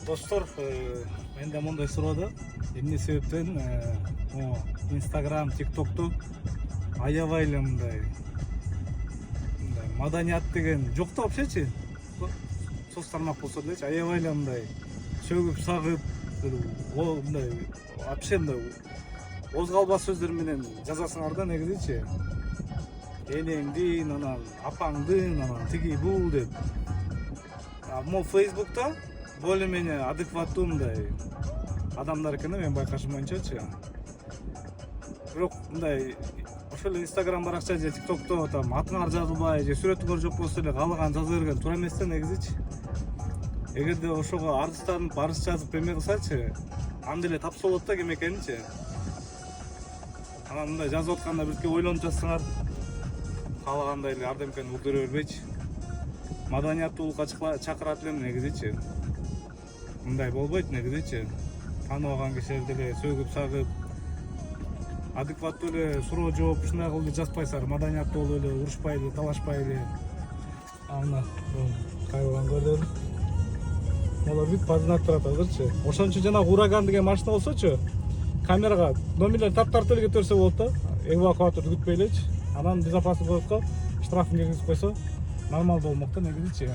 Достор, менде мындай суроо. Эмне себептен Instagram, TikTok'ту аябай эле мындай маданият деген жок да вообще-чи. Соц тармак болсо делечи, аябай эле мындай сөгүп сагып, мындай вообще мындай козголбас сөздөр менен жазасыңар да негизичи. Энеңдин, анан апаңдын, анан тиги бул деп. Могу Facebook'та более-менее адекваттуу мындай адамдар экен мен байкашым боюнчачы. Бирок мындай ошол Instagram баракча же TikTok'то там атыңар жазылбай же сүрөтүңөр жок болсо эле каалаган жаза берген туура эмес да негизичи. Эгерде ошого арызданып, арыз жазып эме кылсачы, анда эле тапса болот да ким экенинчи. Анан мындай жазып атканда бирке ойлонуп жазсаңар, каалагандай эле ар демкени угдура бербейчи. Маданияттуулукка чакырат элем негизичи. Мындай болбойт негизичи. Тааныбаган кишилерди эле сөгүп сагып, адекваттуу эле суроо жооп ушундай кылып жазбайсыңар, маданияттуу болуп эле урушпай эле, талашпай эле. Мына кайгылган көрдүм. Мола бүт базынап турат азырчы. Ошончо жана ураган деген машина болсочу, камерага номерлер таптартып эле кете берсе болот да. Эвакуаторду күтпөй элечи. Анан безопасный болотко штрафын киргизип койсо нормал болмок да негизичи.